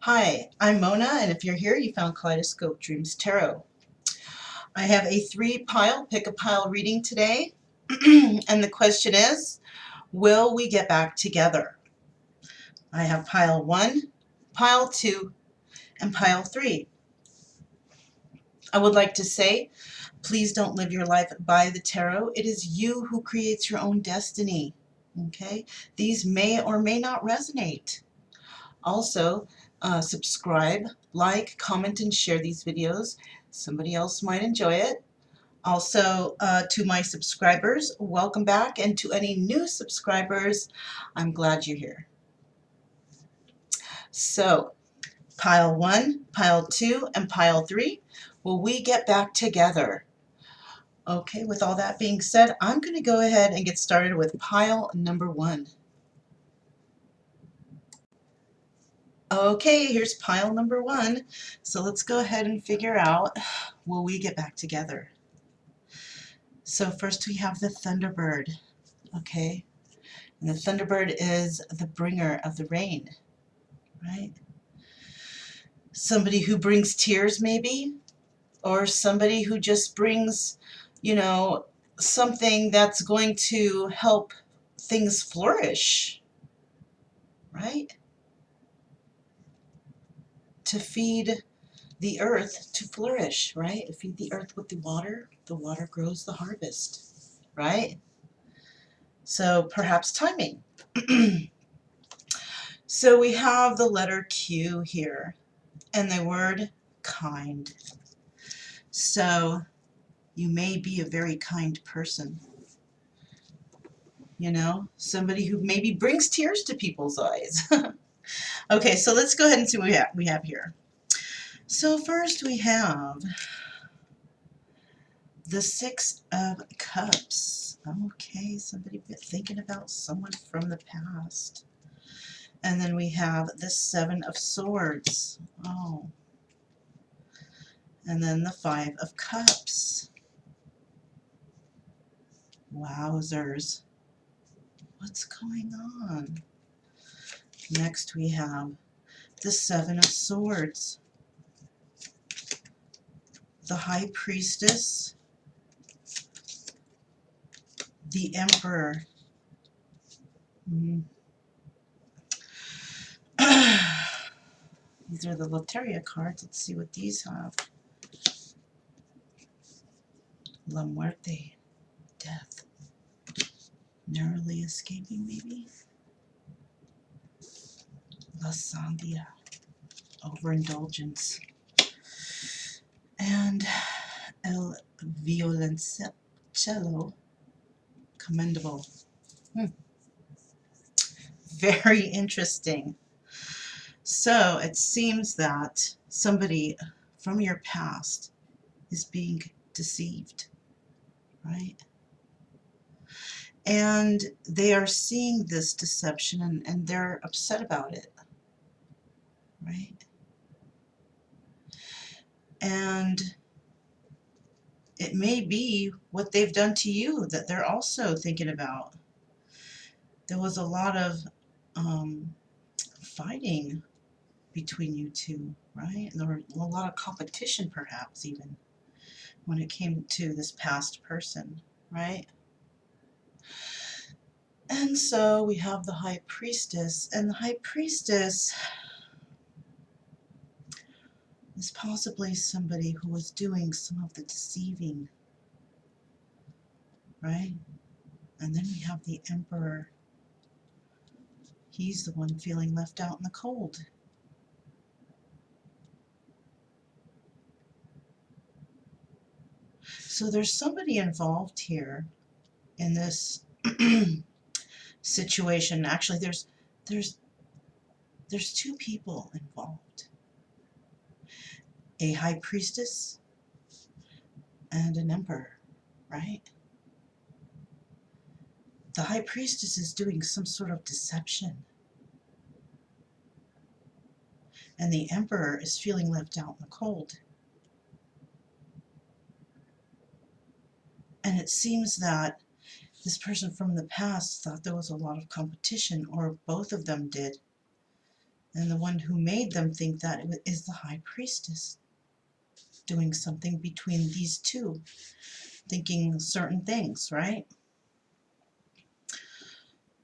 Hi, I'm Mona, and if you're here, you found Kaleidoscope Dreams Tarot. I have a 3-pile pick-a-pile reading today, and the question is, will we get back together? I have pile 1, pile 2, and pile 3. I would like to say, please don't live your life by the tarot. It is you who creates your own destiny. Okay? These may or may not resonate. Also, subscribe, like, comment, and share these videos. Somebody else might enjoy it. Also, to my subscribers, welcome back. And to any new subscribers, I'm glad you're here. So, pile 1, pile 2, and pile 3, will we get back together? Okay, with all that being said, I'm going to go ahead and get started with pile number 1. Okay, here's pile number 1. So let's go ahead and figure out, will we get back together? So first we have the Thunderbird, okay? And the Thunderbird is the bringer of the rain, right? Somebody who brings tears maybe, or somebody who just brings, something that's going to help things flourish, right? To feed the earth to flourish, right? To feed the earth with the water grows the harvest, right? So perhaps timing. So we have the letter Q here and the word kind. So you may be a very kind person, somebody who maybe brings tears to people's eyes. Okay, so let's go ahead and see what we have here. So first we have the 6 of Cups. Okay, somebody thinking about someone from the past. And then we have the 7 of Swords. Oh. And then the 5 of Cups. Wowzers. What's going on? Next we have the 7 of Swords. The High Priestess. The Emperor. These are the Loteria cards. Let's see what these have. La Muerte. Death. Narrowly escaping, maybe. La Sandia. Overindulgence. And El Violoncello. Commendable. Very interesting. So it seems that somebody from your past is being deceived, right? And they are seeing this deception and they're upset about it, right? And it may be what they've done to you that they're also thinking about. There was a lot of fighting between you two, right? There were a lot of competition, perhaps, even when it came to this past person, right? And so we have the High Priestess, and the High Priestess is possibly somebody who was doing some of the deceiving, right? And then we have the Emperor. He's the one feeling left out in the cold. So there's somebody involved here in this situation. Actually, there's 2 people involved. A High Priestess and an Emperor, right? The High Priestess is doing some sort of deception. And the Emperor is feeling left out in the cold. And it seems that this person from the past thought there was a lot of competition, or both of them did. And the one who made them think that is the High Priestess, doing something between these two, thinking certain things, right?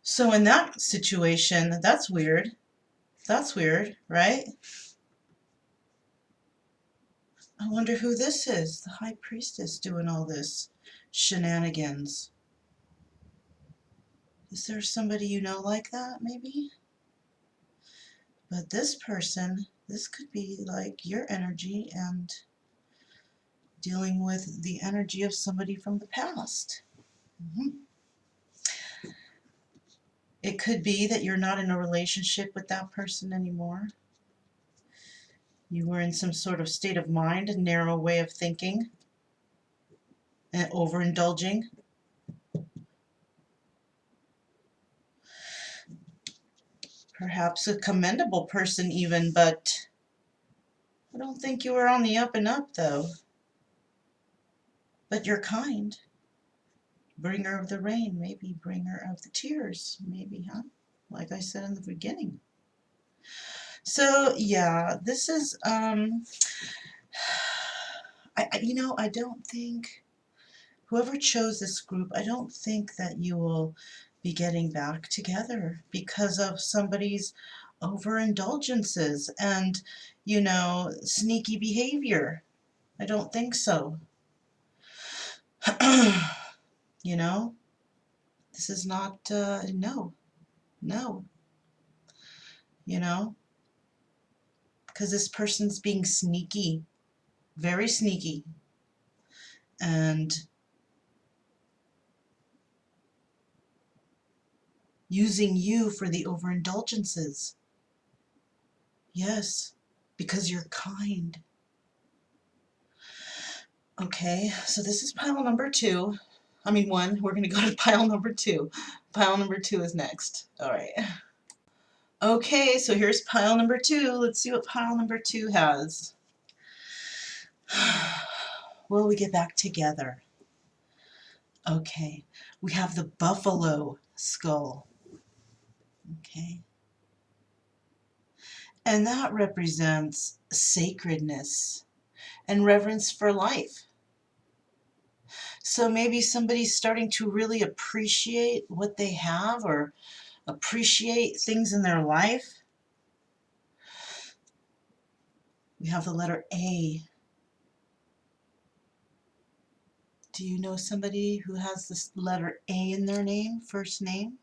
So in that situation, that's weird. That's weird, right? I wonder who this is, the High Priestess doing all this shenanigans. Is there somebody you know like that, maybe? But this person, this could be like your energy and dealing with the energy of somebody from the past. It could be that you're not in a relationship with that person anymore. You were in some sort of state of mind, a narrow way of thinking, and overindulging. Perhaps a commendable person even, but I don't think you were on the up and up, though. But you're kind. Bringer of the rain, maybe bringer of the tears, maybe, huh? Like I said in the beginning. So, yeah, this is, I don't think, whoever chose this group, I don't think that you will be getting back together because of somebody's overindulgences and, sneaky behavior. I don't think so. You know, this is not, no, no, you know, because this person's being sneaky, very sneaky, and using you for the overindulgences. Yes, because you're kind. Okay, so this is pile number 2. I mean 1. We're going to go to pile number 2. Pile number 2 is next. All right. Okay, so here's pile number 2. Let's see what pile number 2 has. Will we get back together? Okay, we have the buffalo skull. Okay. And that represents sacredness and reverence for life. So maybe somebody's starting to really appreciate what they have or appreciate things in their life. We have the letter A. Do you know somebody who has this letter A in their name, first name?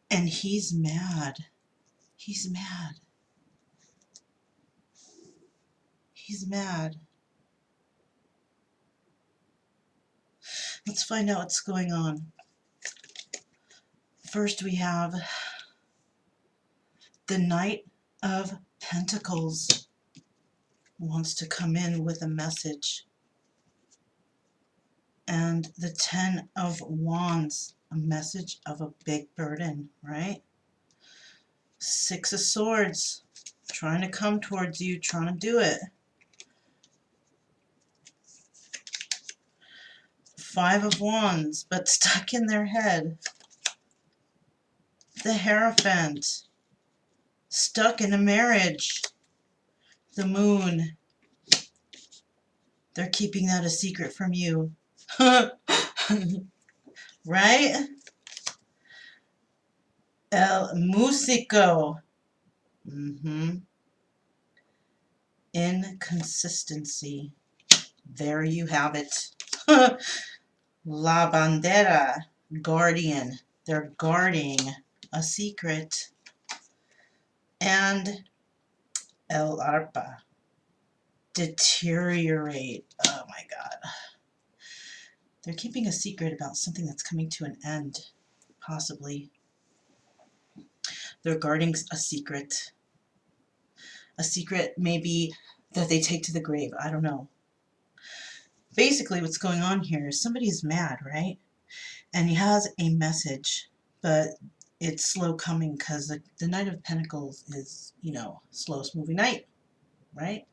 And he's mad. He's mad. He's mad. Let's find out what's going on. First we have the Knight of Pentacles wants to come in with a message. And the Ten of Wands, a message of a big burden, right? Six of Swords, trying to come towards you, trying to do it. Five of Wands, but stuck in their head. The Hierophant, stuck in a marriage. The Moon, they're keeping that a secret from you. Right? El Músico. Inconsistency. There you have it. La Bandera, guardian. They're guarding a secret. And El Arpa, deteriorate. Oh my God. They're keeping a secret about something that's coming to an end, possibly. They're guarding a secret. A secret maybe that they take to the grave. I don't know. Basically what's going on here is somebody's mad, right? And he has a message, but it's slow coming because the Knight of Pentacles is, slowest moving knight, right?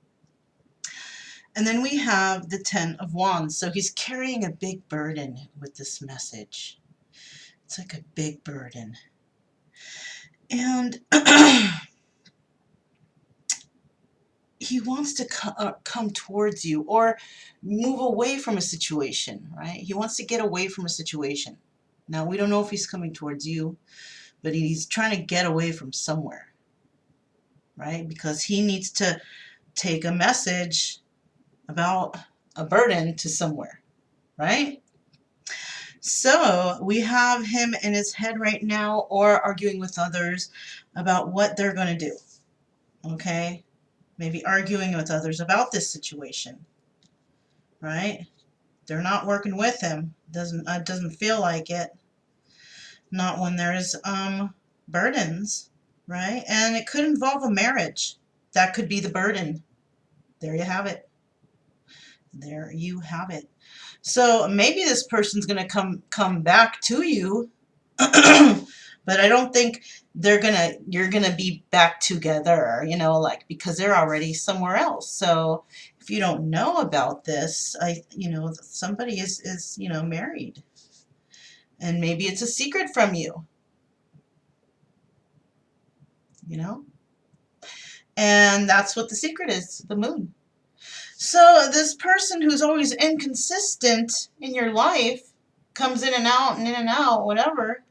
And then we have the Ten of Wands. So he's carrying a big burden with this message. It's like a big burden. And he wants to come towards you or move away from a situation, right? He wants to get away from a situation. Now, we don't know if he's coming towards you, but he's trying to get away from somewhere, right? Because he needs to take a message about a burden to somewhere, right? So we have him in his head right now, or arguing with others about what they're going to do, okay? Maybe arguing with others about this situation, right? They're not working with him. Doesn't feel like it. Not when there's burdens, right? And it could involve a marriage. That could be the burden. There you have it. There you have it. So maybe this person's going to come back to you, but I don't think you're gonna be back together, you know, like, because they're already somewhere else. So if you don't know about this, somebody is married, and maybe it's a secret from you, you know, and that's what the secret is, the moon. So this person who's always inconsistent in your life, comes in and out and in and out, whatever,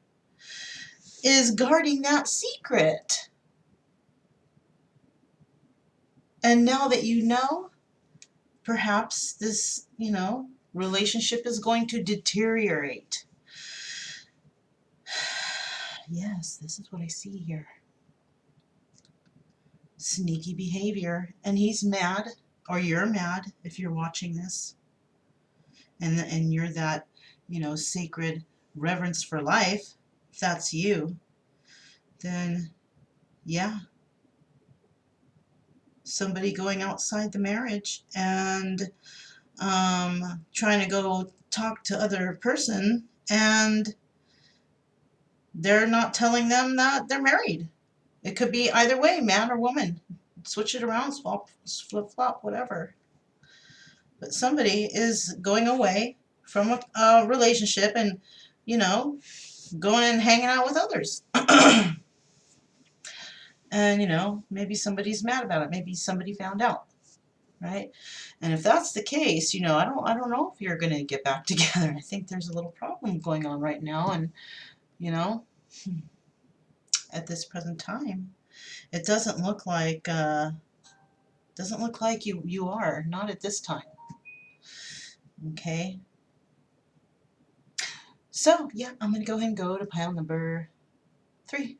is guarding that secret. And now that you know, perhaps this, relationship is going to deteriorate. Yes, this is what I see here. Sneaky behavior. And he's mad, or you're mad if you're watching this. And you're that, sacred reverence for life. If that's you, then yeah. Somebody going outside the marriage and trying to go talk to other person, and they're not telling them that they're married. It could be either way, man or woman. Switch it around, swap, flip-flop, whatever. But somebody is going away from a relationship and, going and hanging out with others. And, maybe somebody's mad about it. Maybe somebody found out, right? And if that's the case, I don't know if you're going to get back together. I think there's a little problem going on right now, and, at this present time, it doesn't look like you are, not at this time. Okay. So yeah, I'm gonna go ahead and go to pile number 3.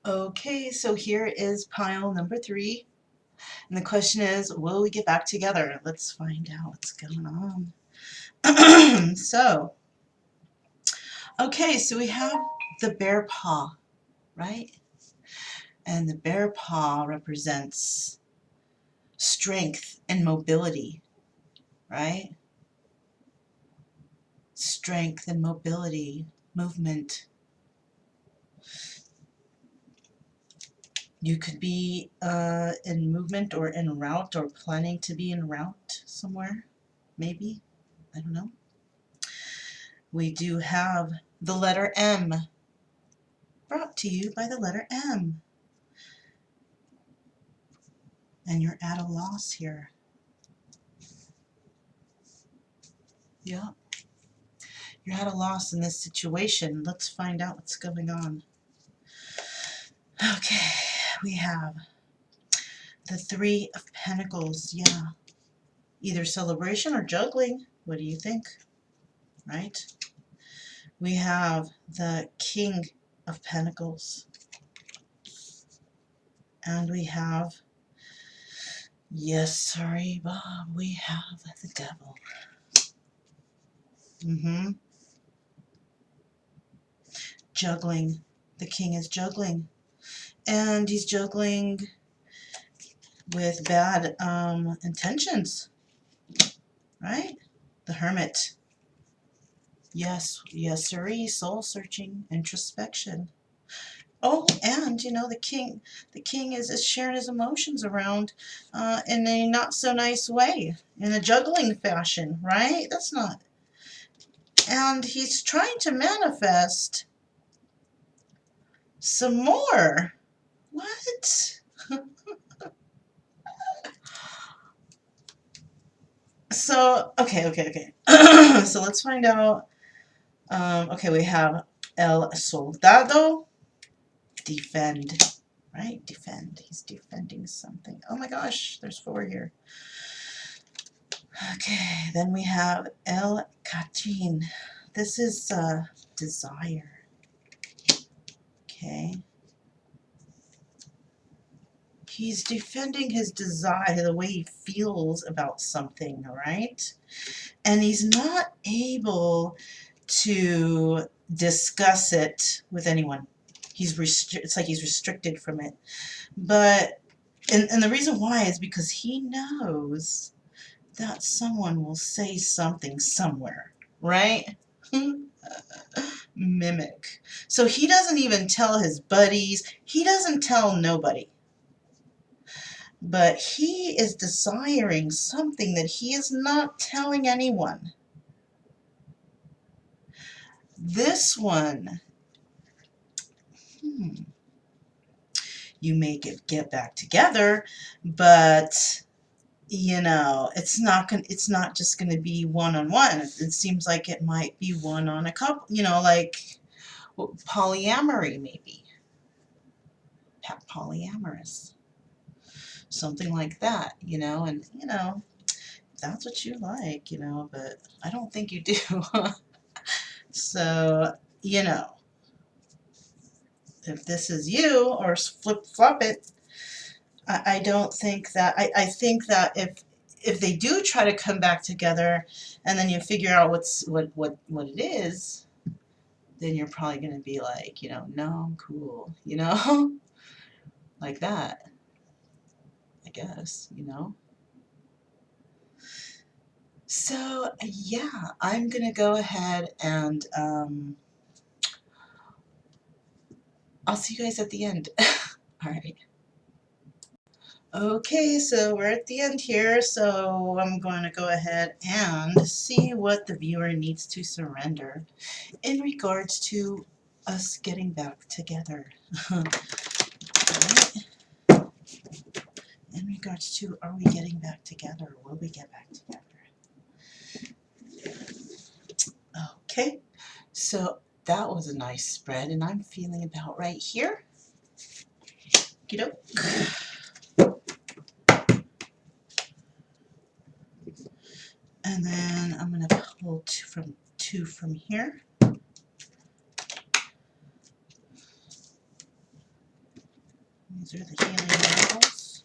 Okay, so here is pile number 3, and the question is, will we get back together? Let's find out what's going on. So we have the bear paw, right? And the bear paw represents strength and mobility, right? Strength and mobility, movement. You could be in movement or en route, or planning to be en route somewhere, maybe. I don't know. We do have the letter M, brought to you by the letter M. And you're at a loss here. Yeah. You're at a loss in this situation. Let's find out what's going on. Okay, we have the 3 of Pentacles. Yeah. Either celebration or juggling. What do you think? Right? We have the King of Pentacles. And we have, yes, sorry, Bob, we have the Devil. Juggling. The King is juggling. And he's juggling with bad intentions. Right? The Hermit. Yes, yes, sirree, soul searching, introspection. Oh, and the king is sharing his emotions around in a not so nice way, in a juggling fashion, right? That's not. And he's trying to manifest some more. What? So, okay. So let's find out. Okay, we have El Soldado, defend, right? Defend. He's defending something. Oh my gosh, there's 4 here. Okay, then we have El Cachin. This is desire. Okay. He's defending his desire, the way he feels about something, right? And he's not able to discuss it with anyone. It's like he's restricted from it. But and the reason why is because he knows that someone will say something somewhere, right? Mimic. So he doesn't even tell his buddies. He doesn't tell nobody. But he is desiring something that he is not telling anyone. This one, you make it get back together, but you know, it's not just gonna be one-on-one. It seems like it might be one on a couple, you know, like polyamory maybe. Polyamorous. Something like that, you know, and you know, if that's what you like, you know, but I don't think you do. So, you know, if this is you, or flip-flop it, I don't think that, I think that if they do try to come back together and then you figure out what it is, then you're probably going to be like, you know, no, I'm cool, you know, like that, I guess, you know. So, yeah, I'm going to go ahead and I'll see you guys at the end. All right. Okay, so we're at the end here, so I'm going to go ahead and see what the viewer needs to surrender in regards to us getting back together. Right? In regards to, are we getting back together? Will we get back together? Okay, so that was a nice spread, and I'm feeling about right here. Okey-doke. And then I'm going to pull two from here. These are the healing miracles.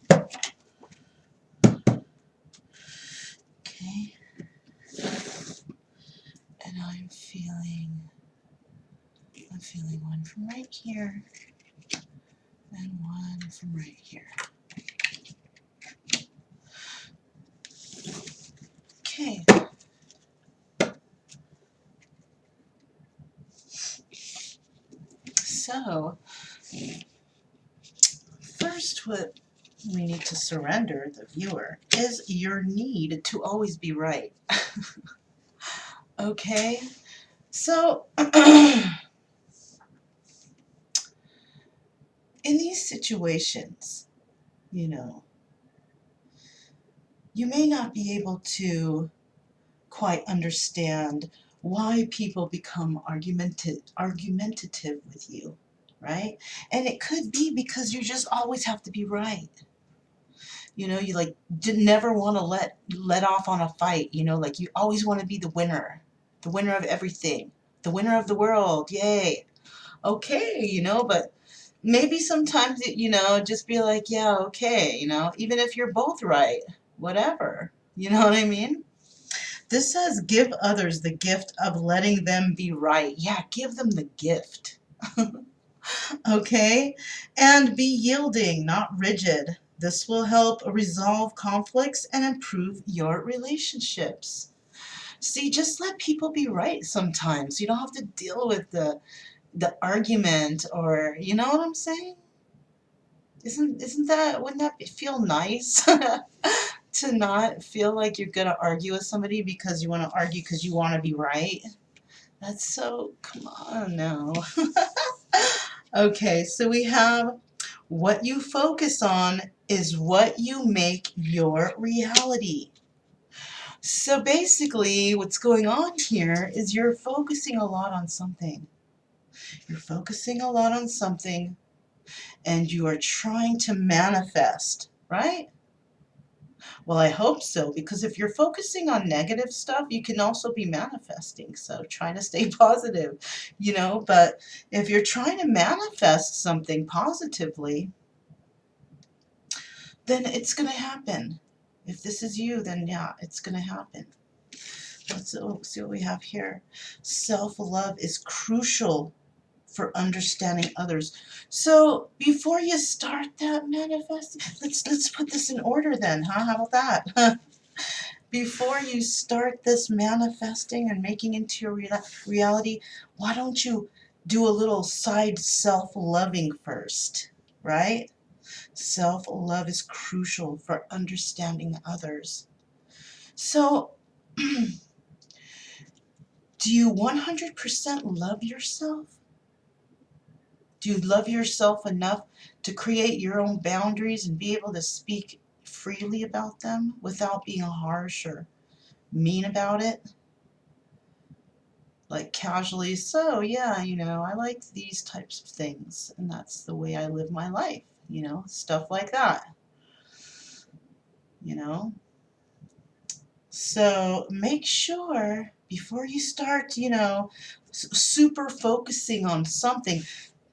Okay. And I'm feeling one from right here and one from right here. Okay. So, first what we need to surrender, the viewer, is your need to always be right. Okay? So, in these situations, you know, you may not be able to quite understand why people become argumentative with you, right? And it could be because you just always have to be right. You know, you like never want to let off on a fight, you know, like you always want to be the winner of everything, the winner of the world, yay. Okay, you know, but maybe sometimes, you know, just be like, yeah, okay, you know, even if you're both right, whatever. You know what I mean? This says give others the gift of letting them be right. Yeah, give them the gift. Okay? And be yielding, not rigid. This will help resolve conflicts and improve your relationships. See, just let people be right sometimes. You don't have to deal with the argument, or you know what I'm saying? Isn't that, wouldn't that feel nice? To not feel like you're gonna argue with somebody because you want to argue because you want to be right. That's so, come on now. Okay, so we have what you focus on is what you make your reality. So basically, what's going on here is you're focusing a lot on something. You're focusing a lot on something, and you are trying to manifest, right? Well, I hope so, because if you're focusing on negative stuff, you can also be manifesting. So try to stay positive, but if you're trying to manifest something positively, then it's going to happen. If this is you, then yeah, it's going to happen. Let's see what we have here. Self-love is crucial for understanding others. So before you start that manifesting, let's put this in order then, huh? How about that? Before you start this manifesting and making into your reality, why don't you do a little side self-loving first, right? Self-love is crucial for understanding others. So, do you 100% love yourself? Do you love yourself enough to create your own boundaries and be able to speak freely about them without being harsh or mean about it? Like casually, so yeah, I like these types of things, and that's the way I live my life, stuff like that, you know? So make sure before you start, super focusing on something,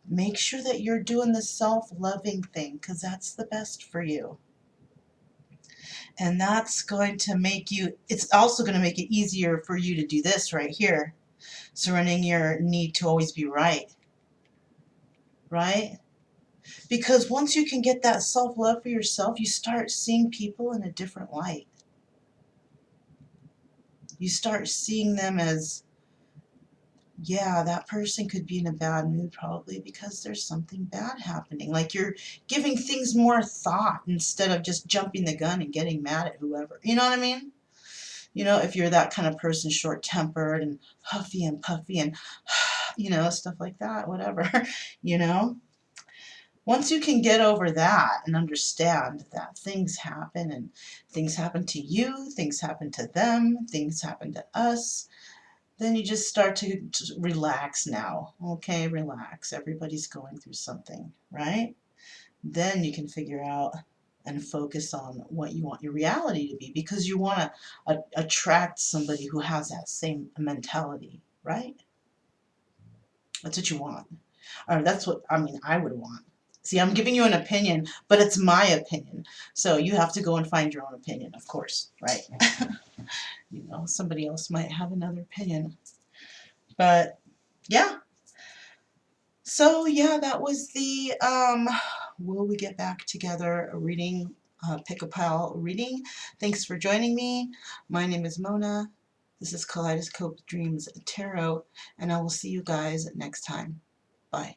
make sure that you're doing the self-loving thing, because that's the best for you. And that's going to make you, it's also going to make it easier for you to do this right here, surrendering your need to always be right, right? Because once you can get that self-love for yourself, you start seeing people in a different light. You start seeing them as, yeah, that person could be in a bad mood probably because there's something bad happening. Like you're giving things more thought instead of just jumping the gun and getting mad at whoever. You know what I mean? If you're that kind of person, short-tempered and huffy and puffy and, stuff like that, whatever, you know? Once you can get over that and understand that things happen and things happen to you, things happen to them, things happen to us, then you just start to relax now. Okay, relax. Everybody's going through something, right? Then you can figure out and focus on what you want your reality to be, because you want to attract somebody who has that same mentality, right? That's what you want. Or that's what, I would want. See, I'm giving you an opinion, but it's my opinion. So you have to go and find your own opinion, of course, right? Somebody else might have another opinion. But yeah. So yeah, that was the Will We Get Back Together reading, pick a pile reading. Thanks for joining me. My name is Mona. This is Kaleidoscope Dreams Tarot, and I will see you guys next time. Bye.